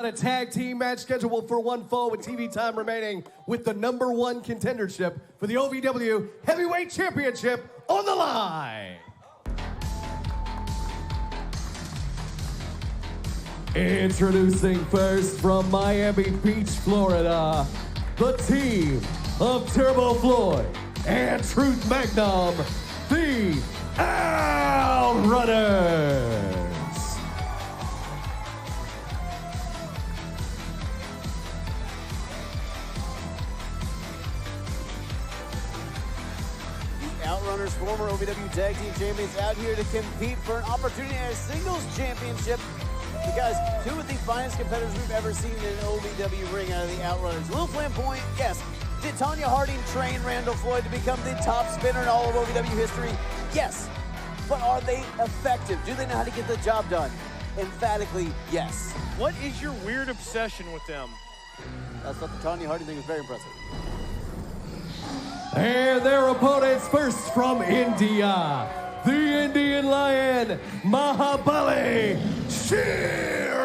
A tag team match scheduled for one fall with TV time remaining with the #1 contendership for the OVW Heavyweight Championship on the line. Introducing first from Miami Beach, Florida, the team of Turbo Floyd and Truth Magnum, the Outrunners. Outrunners, former OVW Tag Team Champions, out here to compete for an opportunity at a singles championship. Because two of the finest competitors we've ever seen in an OVW ring out of the Outrunners. Little flamboyant, yes. Did Tanya Harding train Randall Floyd to become the top spinner in all of OVW history? Yes. But are they effective? Do they know how to get the job done? Emphatically, yes. What is your weird obsession with them? That's what the Tanya Harding thing was very impressive. And their opponents first from India, the Indian Lion, Mahabali Shera.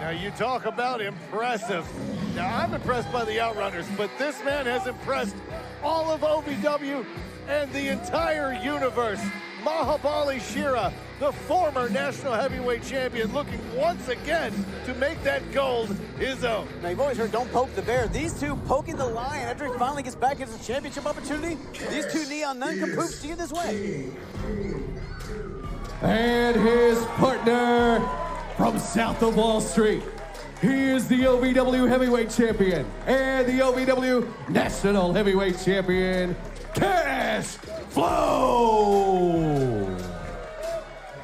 Now you talk about impressive. Now I'm impressed by the Outrunners, but this man has impressed all of OVW and the entire universe. Mahabali Shera, the former National Heavyweight Champion, looking once again to make that gold his own. Now you've always heard don't poke the bear. These two poking the lion after he finally gets back into the championship opportunity. These two neon nincompoops see it this way. And his partner from south of Wall Street. He is the OVW Heavyweight Champion and the OVW National Heavyweight Champion, Cashflo.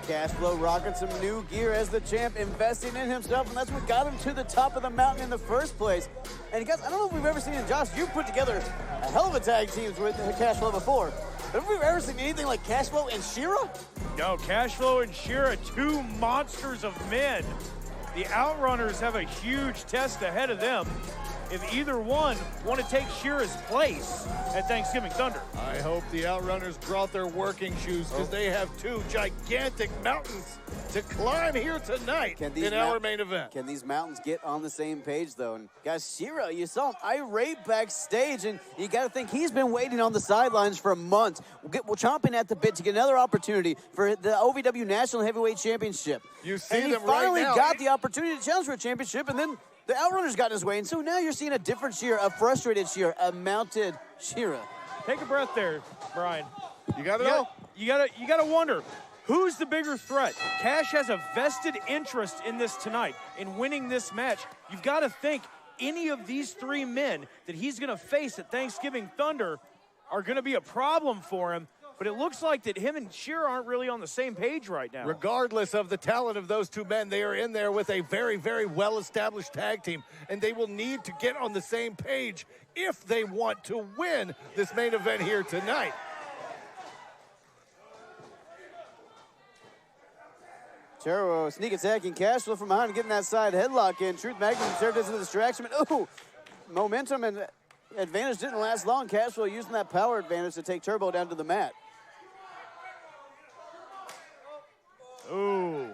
Cashflo rocking some new gear as the champ, investing in himself, and that's what got him to the top of the mountain in the first place. And guys, I don't know if we've ever seen, and Josh, you've put together a hell of a tag teams with Cashflo before, but have we ever seen anything like Cashflo and Shera? No, Cashflo and Shera, two monsters of men. The Outrunners have a huge test ahead of them if either one want to take Shera's place at Thanksgiving Thunder. I hope the Outrunners brought their working shoes because they have two gigantic mountains to climb here tonight in our main event. Can these mountains get on the same page, though? And guys, Shera, you saw him irate backstage, and you got to think he's been waiting on the sidelines for months. We're chomping at the bit to get another opportunity for the OVW National Heavyweight Championship. You see and he them right finally now. got the opportunity to challenge for a championship, and then the Outrunners got in his way, and so now you're seeing a different Shera, a frustrated Shera, a mounted Shera. Take a breath there, Brian. You gotta know. You gotta wonder, who's the bigger threat? Cash has a vested interest in this tonight, in winning this match. You've got to think any of these three men that he's gonna face at Thanksgiving Thunder are gonna be a problem for him. But it looks like that him and Shera aren't really on the same page right now. Regardless of the talent of those two men, they are in there with a very, very well-established tag team, and they will need to get on the same page if they want to win this main event here tonight. Shera sneak attacking Cashflo from behind and getting that side headlock in. Truth Magnum served as a distraction, but ooh, momentum and advantage didn't last long. Cashflo using that power advantage to take Turbo down to the mat. Ooh.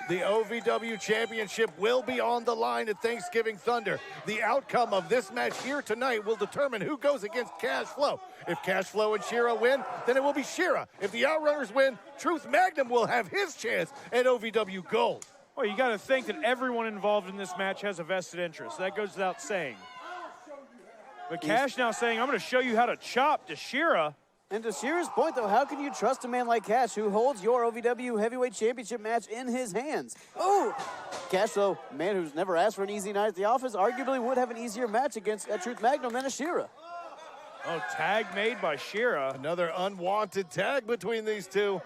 The OVW Championship will be on the line at Thanksgiving Thunder. The outcome of this match here tonight will determine who goes against Cashflo. If Cashflo and Shera win, then it will be Shera. If the Outrunners win, Truth Magnum will have his chance at OVW Gold. Well, you got to think that everyone involved in this match has a vested interest. That goes without saying. But Cash now saying, I'm going to show you how to chop to Shera. And to Shera's point, though, how can you trust a man like Cash who holds your OVW Heavyweight Championship match in his hands? Oh! Cash, though, man who's never asked for an easy night at the office, arguably would have an easier match against Truth Magnum than a Shera. Oh, tag made by Shera. Another unwanted tag between these two.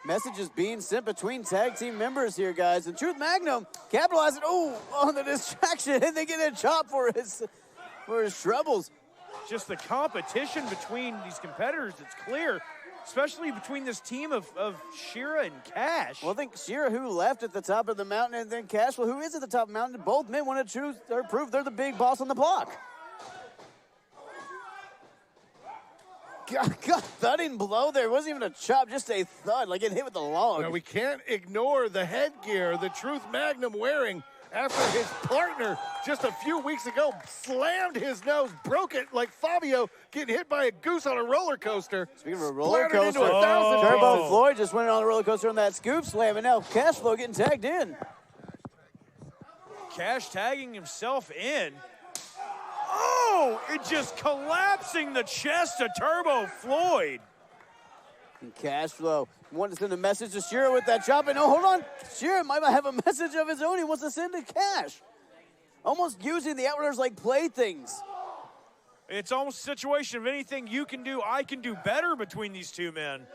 Messages being sent between tag team members here, guys. And Truth Magnum capitalizing, on the distraction, and they get a chop for his troubles. Just the competition between these competitors, it's clear, especially between this team of Shera and Cash. Well, I think Shera, who left at the top of the mountain, and then Cashflo, who is at the top of the mountain, both men want to prove they're the big boss on the block. God, thudding blow there. It wasn't even a chop, just a thud, like it hit with the log. Now, we can't ignore the headgear the Truth Magnum wearing after his partner just a few weeks ago slammed his nose, broke it like Fabio getting hit by a goose on a roller coaster. Speaking of a roller coaster, into 1,000 Turbo pieces. Floyd just went on the roller coaster on that scoop slam, and now Cashflow getting tagged in. Cash tagging himself in. Oh, it just collapsing the chest of Turbo Floyd. And Cashflow wanted to send a message to Shera with that chop, and oh, hold on. Shera might have a message of his own he wants to send to Cash. Almost using the Outrunners like playthings. It's almost a situation of anything you can do, I can do better between these two men.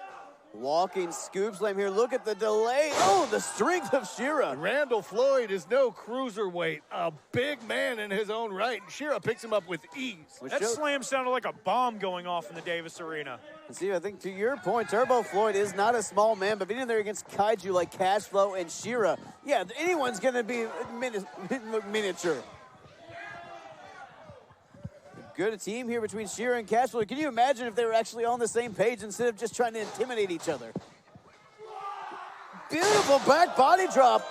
Walking scoop slam here. Look at the delay. Oh, the strength of Shera. Randall Floyd is no cruiserweight, a big man in his own right. And Shera picks him up with ease. That slam sounded like a bomb going off in the Davis Arena. And see, I think to your point, Turbo Floyd is not a small man, but being in there against Kaiju like Cashflow and Shera, yeah, anyone's going to be miniature. Good team here between Shera and Cashflow. Can you imagine if they were actually on the same page instead of just trying to intimidate each other? Beautiful back body drop.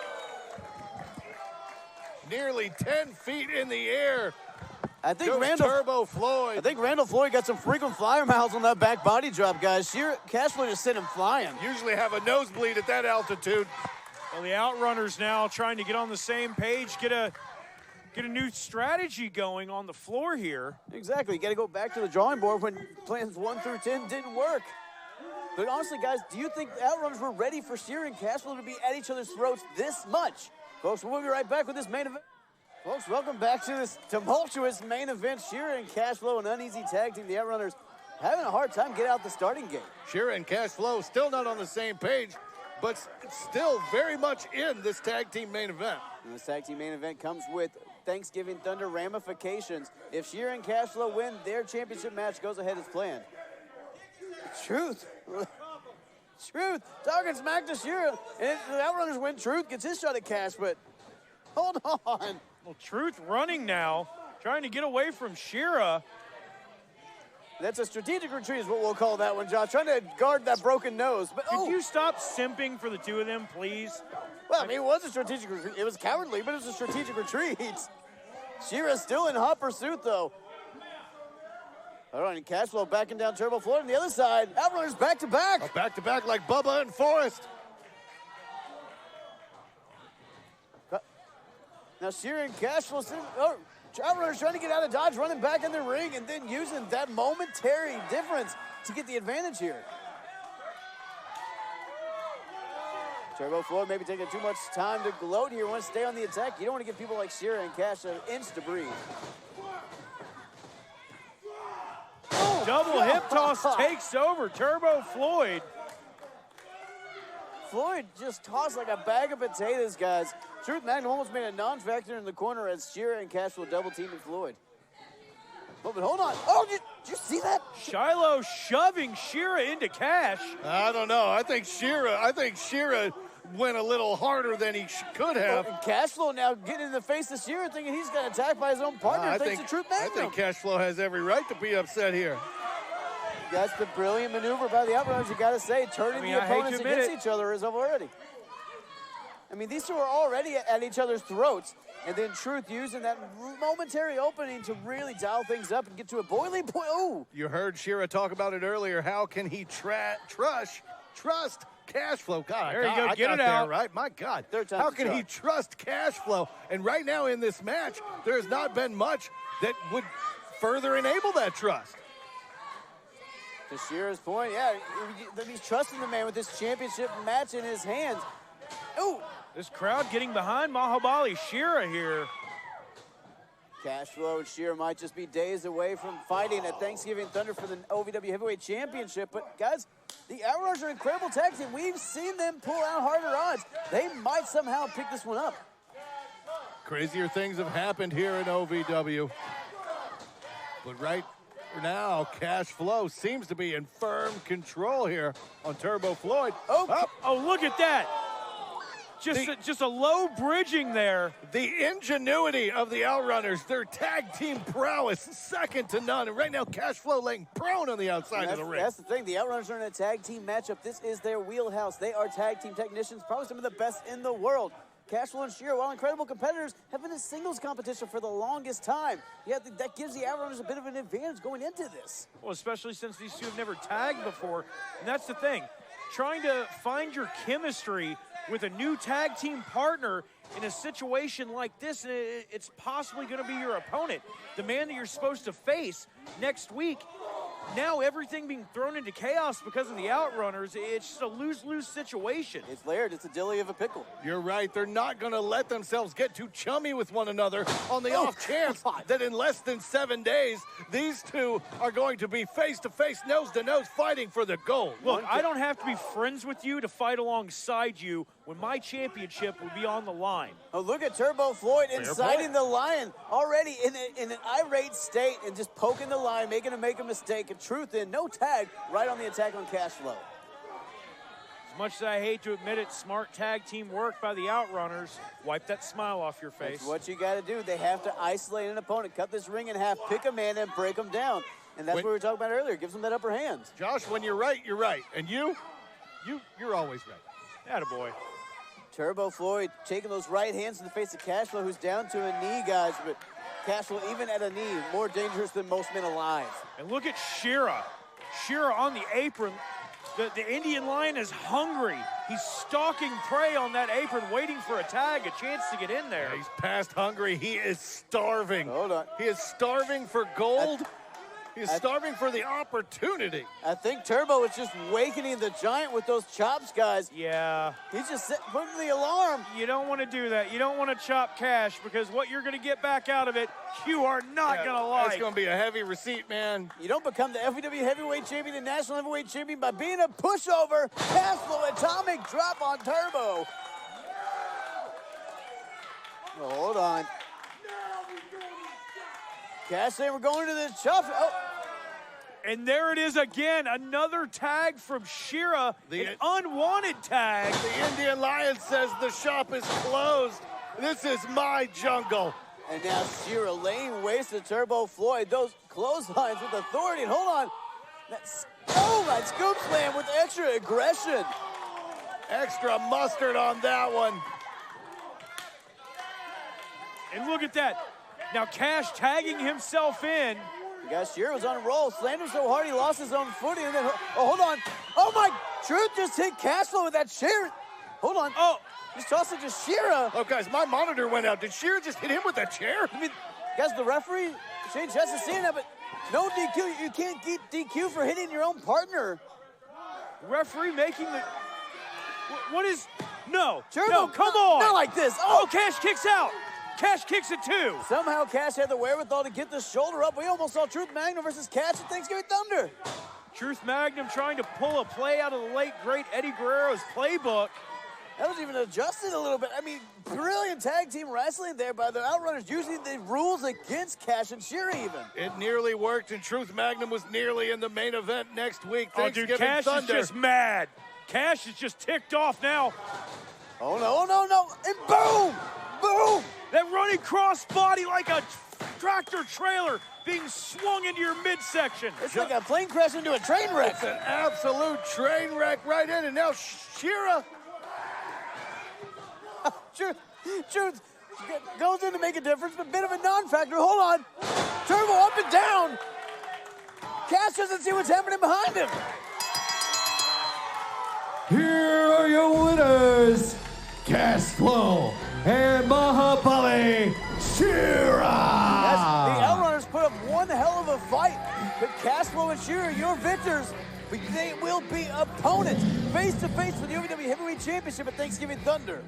Nearly 10 feet in the air. I think Turbo Floyd. I think Randall Floyd got some frequent flyer miles on that back body drop, guys. Cashflow just sent him flying. Usually have a nosebleed at that altitude. Well, the Outrunners now trying to get on the same page, get a new strategy going on the floor here. Exactly. You got to go back to the drawing board when plans 1 through 10 didn't work. But honestly, guys, do you think the Outrunners were ready for Shera and Cashflow to be at each other's throats this much? Folks, we'll be right back with this main event. Folks, welcome back to this tumultuous main event. Shera and Cashflow, an uneasy tag team. The Outrunners having a hard time getting out the starting gate. Shera and Cashflow still not on the same page, but still very much in this tag team main event. And this tag team main event comes with Thanksgiving Thunder ramifications. If Shera and Cashflow win, their championship match goes ahead as planned. Truth. Truth. Talking smack to Shera. And the Outrunners win. Truth gets his shot at Cash, but hold on. Well, Truth running now, trying to get away from Shera. That's a strategic retreat is what we'll call that one, Josh. Trying to guard that broken nose. But Could you stop simping for the two of them, please? Well, I mean, it was a strategic retreat. It was cowardly, but it was a strategic retreat. Shera's still in hot pursuit, though. All right, and Cashflow backing down Turbo Floyd on the other side. Outrunners back to back. Back to back like Bubba and Forrest. Now Shera and Cashflow, Outrunners trying to get out of dodge, running back in the ring, and then using that momentary difference to get the advantage here. Turbo Floyd maybe taking too much time to gloat here. Want to stay on the attack. You don't want to give people like Shera and Cash an inch to breathe. Double hip toss takes over Turbo Floyd. Floyd just tossed like a bag of potatoes, guys. Truth Magnum almost made a non-factor in the corner as Shera and Cash will double teaming Floyd. Oh, but hold on. Oh, did you see that? Shiloh shoving Shera into Cash. I don't know. I think Shera went a little harder than he could have. And Cashflow now getting in the face of Shera, thinking he's got attacked by his own partner. Thanks to Truth Magnum. I think Cashflow has every right to be upset here. That's the brilliant maneuver by the Outrunners, you got to say. Turning the opponents against each other is already. I mean, these two are already at each other's throats. And then Truth using that momentary opening to really dial things up and get to a boiling point. Oh! You heard Shera talk about it earlier. How can he trust Cashflow? God, there you go. Get it out. Right? My God. How can he trust Cashflow? And right now in this match, there's not been much that would further enable that trust. To Shera's point, yeah, he's trusting the man with this championship match in his hands. Oh! This crowd getting behind Mahabali Shera here. Cashflow and Shera might just be days away from fighting at Thanksgiving Thunder for the OVW Heavyweight Championship. But, guys, the Outrunners are an incredible tag team. We've seen them pull out harder odds. They might somehow pick this one up. Crazier things have happened here in OVW. But right now, Cashflow seems to be in firm control here on Turbo Floyd. Oh, look at that. Just a low bridging there. The ingenuity of the Outrunners, their tag team prowess, second to none. And right now, Cashflow laying prone on the outside of the ring. That's the thing. The Outrunners are in a tag team matchup. This is their wheelhouse. They are tag team technicians, probably some of the best in the world. Cashflow and Shera, while incredible competitors, have been in singles competition for the longest time. Yeah, that gives the Outrunners a bit of an advantage going into this. Well, especially since these two have never tagged before. And that's the thing. Trying to find your chemistry with a new tag team partner in a situation like this, it's possibly going to be your opponent, the man that you're supposed to face next week. Now everything being thrown into chaos because of the Outrunners, it's just a lose-lose situation. It's layered. It's a dilly of a pickle. You're right. They're not going to let themselves get too chummy with one another on the off chance that in less than 7 days, these two are going to be face-to-face, nose-to-nose, fighting for the gold. Look, I don't have to be friends with you to fight alongside you when my championship will be on the line. Oh, look at Turbo Floyd inciting the Lion already in an irate state and just poking the Lion, making him make a mistake. And truth in, no tag, right on the attack on Cashflow. As much as I hate to admit it, smart tag team work by the Outrunners. Wipe that smile off your face. That's what you got to do. They have to isolate an opponent, cut this ring in half, pick a man, and break them down. And that's what we were talking about earlier. Gives them that upper hand. Josh, when you're right, you're right. And you're always right. Attaboy. Turbo Floyd taking those right hands in the face of Cashflow, who's down to a knee, guys. But Cashflow, even at a knee, more dangerous than most men alive. And look at Shera. Shera on the apron. The Indian Lion is hungry. He's stalking prey on that apron, waiting for a tag, a chance to get in there. Yeah, he's past hungry. He is starving. Hold on. He is starving for gold. He's starving for the opportunity. I think Turbo is just wakening the Giant with those chops, guys. Yeah. He's just putting the alarm. You don't want to do that. You don't want to chop Cash, because what you're going to get back out of it, you are not going to like. It's going to be a heavy receipt, man. You don't become the OVW Heavyweight Champion and National Heavyweight Champion by being a pushover. Cashflow, atomic drop on Turbo. Oh, hold on. Cash saying we're going to the chops. Oh. And there it is again, another tag from Shera, an unwanted tag. The Indian Lion says the shop is closed. This is my jungle. And now Shera laying waste to Turbo Floyd. Those clotheslines with authority. And hold on. That scoop slam with extra aggression. Extra mustard on that one. And look at that. Now Cash tagging himself in. You guys, Shera was on a roll. Slammed him so hard he lost his own footing. And then, oh, hold on. Oh, my. Truth just hit Cashflow with that chair. Hold on. Oh. Just tossed it to Shera. Oh, guys, my monitor went out. Did Shera just hit him with that chair? I mean, guys, the referee, Shane Chess is seeing that, but no DQ. You can't get DQ for hitting your own partner. Referee making the... What is... No. Turbo, no, come on. Not like this. Oh, Cash kicks out. Cash kicks it too. Somehow Cash had the wherewithal to get the shoulder up. We almost saw Truth Magnum versus Cash at Thanksgiving Thunder. Truth Magnum trying to pull a play out of the late, great Eddie Guerrero's playbook. That was even adjusted a little bit. I mean, brilliant tag team wrestling there by the Outrunners, using the rules against Cash and Shera even. It nearly worked, and Truth Magnum was nearly in the main event next week. Thanksgiving dude, Cash Thunder. is just mad. Cash is just ticked off now. Oh, no. And boom! Boom! That running crossbody like a tractor trailer being swung into your midsection. It's like a plane crash into a train wreck. It's an absolute train wreck right in, and now Shera. Truth goes in to make a difference, but a bit of a non-factor. Hold on. Turbo up and down. Cash doesn't see what's happening behind him. Here are your winners, Cashflow and Mahabali Shera. The Outrunners put up one hell of a fight, but Cashflow and Shera, your victors, but they will be opponents face-to-face for the OVW Heavyweight Championship at Thanksgiving Thunder.